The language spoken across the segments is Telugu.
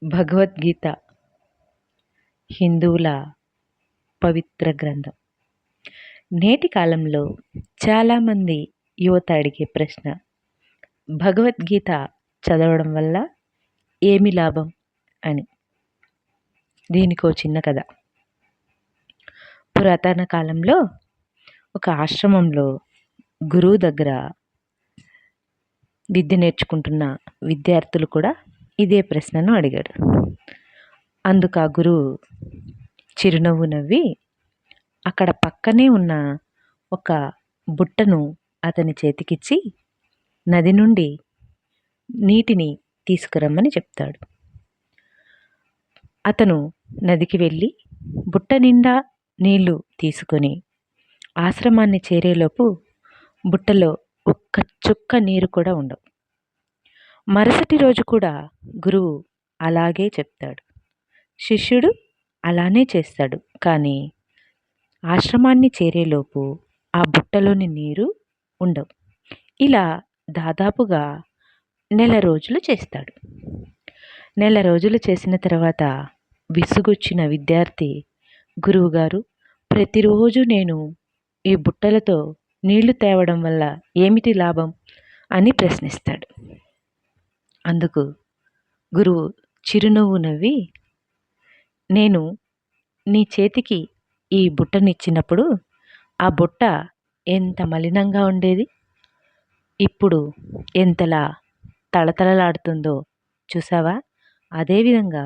భగవద్గీత హిందువుల పవిత్ర గ్రంథం. నేటి కాలంలో చాలామంది యువత అడిగే ప్రశ్న, భగవద్గీత చదవడం వల్ల ఏమి లాభం అని. దీనికో చిన్న కథ. పురాతన కాలంలో ఒక ఆశ్రమంలో గురువు దగ్గర విద్య నేర్చుకుంటున్న విద్యార్థులు కూడా ఇదే ప్రశ్నను అడిగాడు. అందుకు ఆ గురువు చిరునవ్వు నవ్వి అక్కడ పక్కనే ఉన్న ఒక బుట్టను అతని చేతికిచ్చి నది నుండి నీటిని తీసుకురమ్మని చెప్తాడు. అతను నదికి వెళ్ళి బుట్ట నిండా నీళ్లు తీసుకొని ఆశ్రమాన్ని చేరేలోపు బుట్టలో ఒక్క చుక్క నీరు కూడా ఉండవు. మరుసటి రోజు కూడా గురువు అలాగే చెప్తాడు. శిష్యుడు అలానే చేస్తాడు. కానీ ఆశ్రమాన్ని చేరేలోపు ఆ బుట్టలోని నీరు ఉండవు. ఇలా దాదాపుగా నెల రోజులు చేస్తాడు. నెల రోజులు చేసిన తర్వాత విసుగొచ్చిన విద్యార్థి, గురువుగారు, ప్రతిరోజు నేను ఈ బుట్టలతో నీళ్లు తేవడం వల్ల ఏమిటి లాభం అని ప్రశ్నిస్తాడు. అందుకు గురువు చిరునవ్వు నవ్వి, నేను నీ చేతికి ఈ బుట్టనిచ్చినప్పుడు ఆ బుట్ట ఎంత మలినంగా ఉండేది, ఇప్పుడు ఎంతలా తళతళలాడుతుందో చూసావా? అదేవిధంగా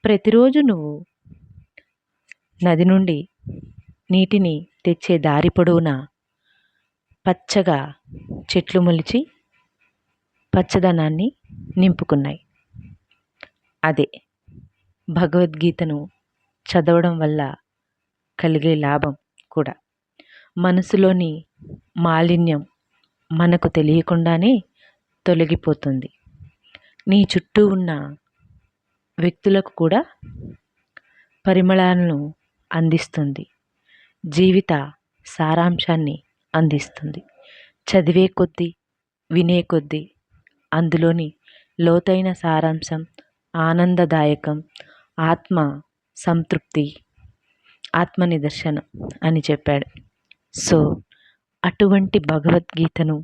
ప్రతిరోజు నువ్వు నది నుండి నీటిని తెచ్చే దారి పొడవునా పచ్చగా చెట్లు మొలిచి పచ్చదనాన్ని నింపుకున్నాయి. అదే భగవద్గీతను చదవడం వల్ల కలిగే లాభం కూడా. మనసులోని మాలిన్యం మనకు తెలియకుండానే తొలగిపోతుంది. నీ చుట్టూ ఉన్న వ్యక్తులకు కూడా పరిమళాలను అందిస్తుంది. జీవిత సారాంశాన్ని అందిస్తుంది. చదివే కొద్దీ, వినే కొద్దీ అందులోని లోతైన సారాంశం ఆనందదాయకం, ఆత్మ సంతృప్తి, ఆత్మ నిదర్శనం అని చెప్పాడు. సో అటువంటి భగవద్గీతను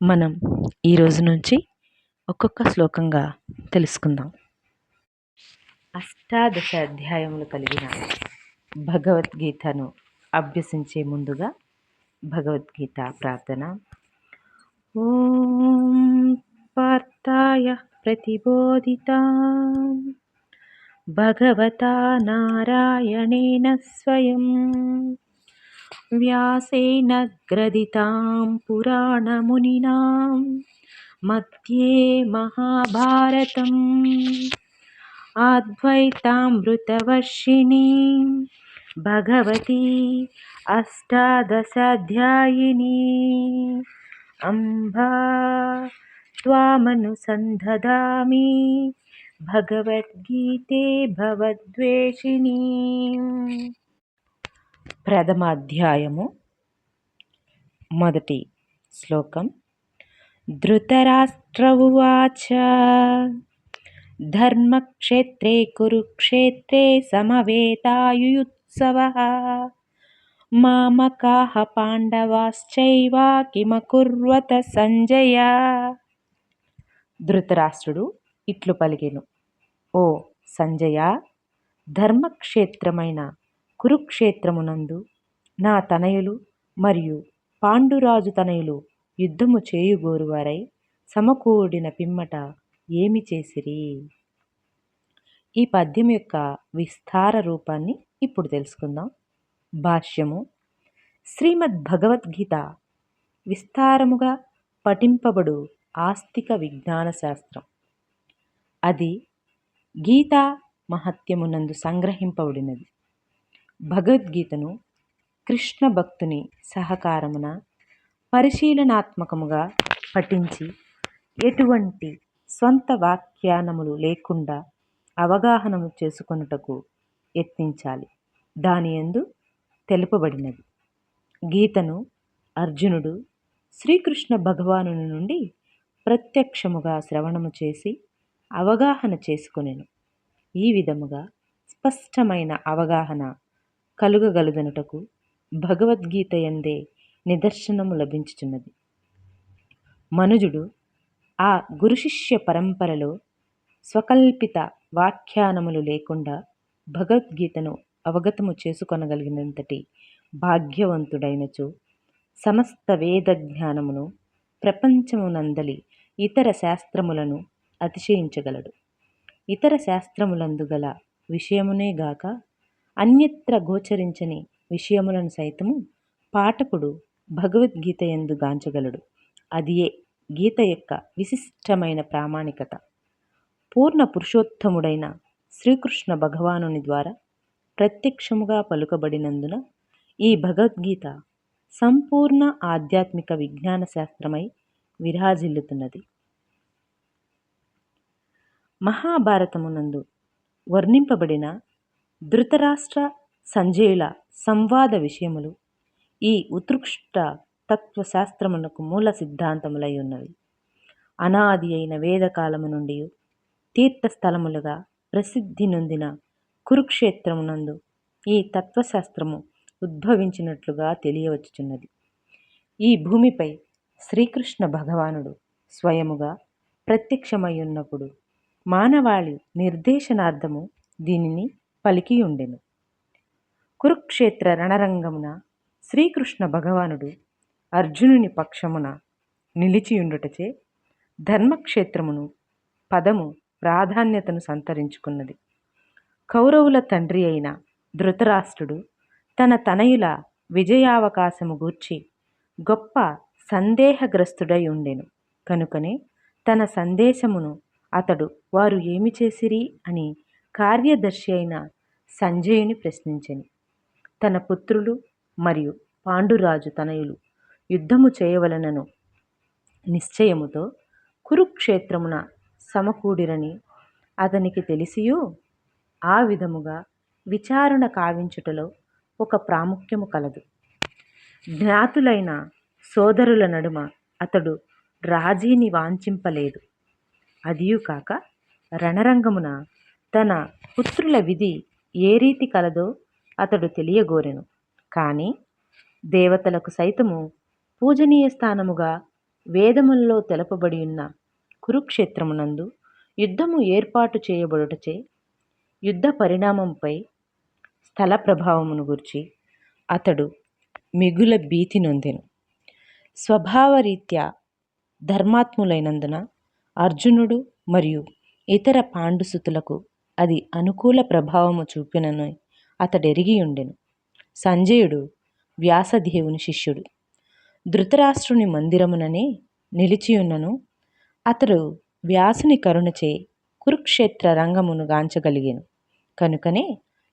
మనం ఈరోజు నుంచి ఒక్కొక్క శ్లోకంగా తెలుసుకుందాం. 18 అధ్యాయములు కలిగిన భగవద్గీతను అభ్యసించే ముందుగా భగవద్గీత ప్రార్థన. ఓం పార్థాయ ప్రతిబోధితాం భగవతా నారాయణేన స్వయం వ్యాసేన గ్రథితాం పురాణమునినా మధ్యే మహాభారతం అద్వైతామృతవర్షిణీ భగవతి అష్టాదశాధ్యాయిని అంబా త్వామనుసంధామి భగవద్గీతే భవద్వేషిణీ. ప్రథమ అధ్యాయము, మొదటి శ్లోకం. ధృతరాష్ట్ర ఉవాచ ధర్మక్షేత్రే కురుక్షేత్రే సమవేతాయుయుత్సవః మామకాః పాండవాశ్చైవ కిమకుర్వత సంజయ. ధృతరాష్ట్రుడు ఇట్లు పలికెను, ఓ సంజయ, ధర్మక్షేత్రమైన కురుక్షేత్రమునందు నా తనయులు మరియు పాండురాజు తనయులు యుద్ధము చేయుగోరువారై సమకూడిన పిమ్మట ఏమి చేసిరి? ఈ పద్యం యొక్క విస్తార రూపాన్ని ఇప్పుడు తెలుసుకుందాం. భాష్యము. శ్రీమద్ భగవద్గీత విస్తారముగా పఠింపబడు ఆస్తిక విజ్ఞాన శాస్త్రం. అది గీతా మహత్యమునందు సంగ్రహింపబడినది. భగవద్గీతను కృష్ణ భక్తుని సహకారమున పరిశీలనాత్మకముగా పఠించి ఎటువంటి స్వంత వ్యాఖ్యానములు లేకుండా అవగాహనము చేసుకొనుటకు యత్నించాలి. దాని యందు తెలుపబడినది. గీతను అర్జునుడు శ్రీకృష్ణ భగవానుని నుండి ప్రత్యక్షముగా శ్రవణము చేసి అవగాహన చేసుకొనెను. ఈ విధముగా స్పష్టమైన అవగాహన కలుగగలుగునటకు భగవద్గీత యందే నిదర్శనము లభించుచున్నది. మనుజుడు ఆ గురుశిష్య పరంపరలో స్వకల్పిత వ్యాఖ్యానములు లేకుండా భగవద్గీతను అవగతము చేసుకొనగలిగినంతటి భాగ్యవంతుడైనచో సమస్త వేద జ్ఞానమును ప్రపంచమునందలి ఇతర శాస్త్రములను అతిశయించగలడు. ఇతర శాస్త్రములందు గల విషయమునే గాక అన్యత్ర గోచరించని విషయములను సైతము పాఠకుడు భగవద్గీత యందు గాంచగలడు. అదియే గీత యొక్క విశిష్టమైన ప్రామాణికత. పూర్ణ పురుషోత్తముడైన శ్రీకృష్ణ భగవానుని ద్వారా ప్రత్యక్షముగా పలుకబడినందున ఈ భగవద్గీత సంపూర్ణ ఆధ్యాత్మిక విజ్ఞాన శాస్త్రమై విరాజిల్లుతున్నది. మహాభారతమునందు వర్ణింపబడిన ధృతరాష్ట్ర సంజయుల సంవాద విషయములు ఈ ఉత్కృష్ట తత్వశాస్త్రమునకు మూల సిద్ధాంతములై ఉన్నవి. అనాది అయిన వేదకాలము నుండి తీర్థస్థలములుగా ప్రసిద్ధి నొందిన కురుక్షేత్రమునందు ఈ తత్వశాస్త్రము ఉద్భవించినట్లుగా తెలియవచ్చుచున్నది. ఈ భూమిపై శ్రీకృష్ణ భగవానుడు స్వయముగా ప్రత్యక్షమయ్యున్నప్పుడు మానవాళి నిర్దేశనార్థము దీనిని పలికియుండెను. కురుక్షేత్ర రణరంగమున శ్రీకృష్ణ భగవానుడు అర్జునుని పక్షమున నిలిచియుండుటచే ధర్మక్షేత్రమును పదము ప్రాధాన్యతను సంతరించుకున్నది. కౌరవుల తండ్రి అయిన ధృతరాష్ట్రుడు తన తనయుల విజయావకాశము గూర్చి గొప్ప సందేహగ్రస్తుడై ఉండెను. కనుకనే తన సందేశమును అతడు వారు ఏమి చేసిరి అని కార్యదర్శి అయిన సంజయుని ప్రశ్నించెను. తన పుత్రులు మరియు పాండురాజు తనయులు యుద్ధము చేయవలనను నిశ్చయముతో కురుక్షేత్రమున సమకూడిరని అతనికి తెలిసియూ ఆ విధముగా విచారణ కావించుటలో ఒక ప్రాముఖ్యము కలదు. జ్ఞాతులైన సోదరుల నడుమ అతడు రాజీని వాంఛింపలేదు. అదియు కాక రణరంగమున తన పుత్రుల విధి ఏ రీతి కలదో అతడు తెలియగోరెను. కానీ దేవతలకు సైతము పూజనీయ స్థానముగా వేదములలో తెలపబడి ఉన్న కురుక్షేత్రమునందు యుద్ధము ఏర్పాటు చేయబడుటచే యుద్ధ పరిణామంపై స్థల ప్రభావమును గురించి అతడు మిగుల భీతి నొందెను. స్వభావరీత్యా ధర్మాత్ములైనందున అర్జునుడు మరియు ఇతర పాండుసుతులకు అది అనుకూల ప్రభావము చూపినని అతడెరిగి ఉండెను. సంజయుడు వ్యాసదేవుని శిష్యుడు. ధృతరాష్ట్రుని మందిరముననే నిలిచియున్నను అతడు వ్యాసుని కరుణచే కురుక్షేత్ర రంగమును గాంచగలిగెను. కనుకనే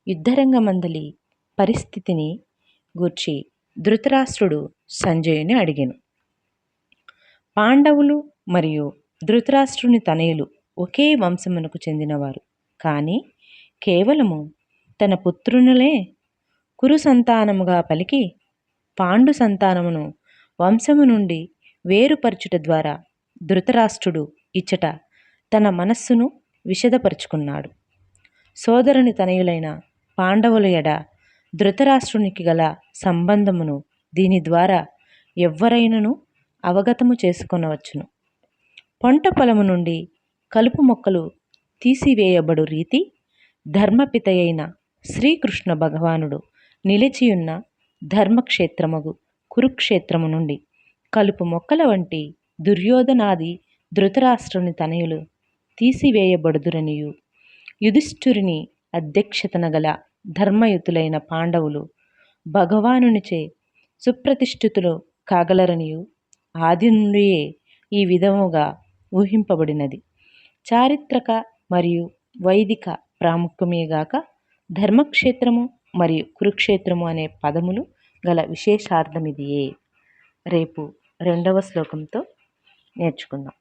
యుద్ధరంగమందలి పరిస్థితిని గూర్చి ధృతరాష్ట్రుడు సంజయుని అడిగెను. పాండవులు మరియు ధృతరాష్ట్రుని తనయులు ఒకే వంశమునకు చెందినవారు. కానీ కేవలము తన పుత్రునులే కురు సంతానముగా పలికి పాండు సంతానమును వంశము నుండి వేరుపరచుట ద్వారా ధృతరాష్ట్రుడు ఇచ్చట తన మనస్సును విషదపరుచుకున్నాడు. సోదరుని తనయులైన పాండవుల ఎడ ధృతరాష్ట్రునికి గల సంబంధమును దీని ద్వారా ఎవ్వరైనను అవగతము చేసుకొనవచ్చును. పంట పొలము నుండి కలుపు మొక్కలు తీసివేయబడు రీతి ధర్మపిత అయిన శ్రీకృష్ణ భగవానుడు నిలిచియున్న ధర్మక్షేత్రమగు కురుక్షేత్రము నుండి కలుపు మొక్కల వంటి దుర్యోధనాది ధృతరాష్ట్రుని తనయులు తీసివేయబడుదురనియు యుధిష్ఠిరుని అధ్యక్షతన గల ధర్మయుతులైన పాండవులు భగవానునిచే సుప్రతిష్ఠితులు కాగలరనియు ఆది నుండియే ఈ విధముగా ఊహింపబడినది. చారిత్రక మరియు వైదిక ప్రాముఖ్యమేగాక ధర్మక్షేత్రము మరియు కురుక్షేత్రము అనే పదములు గల విశేషార్థమిదియే. రేపు 2వ శ్లోకంతో నేర్చుకుందాం.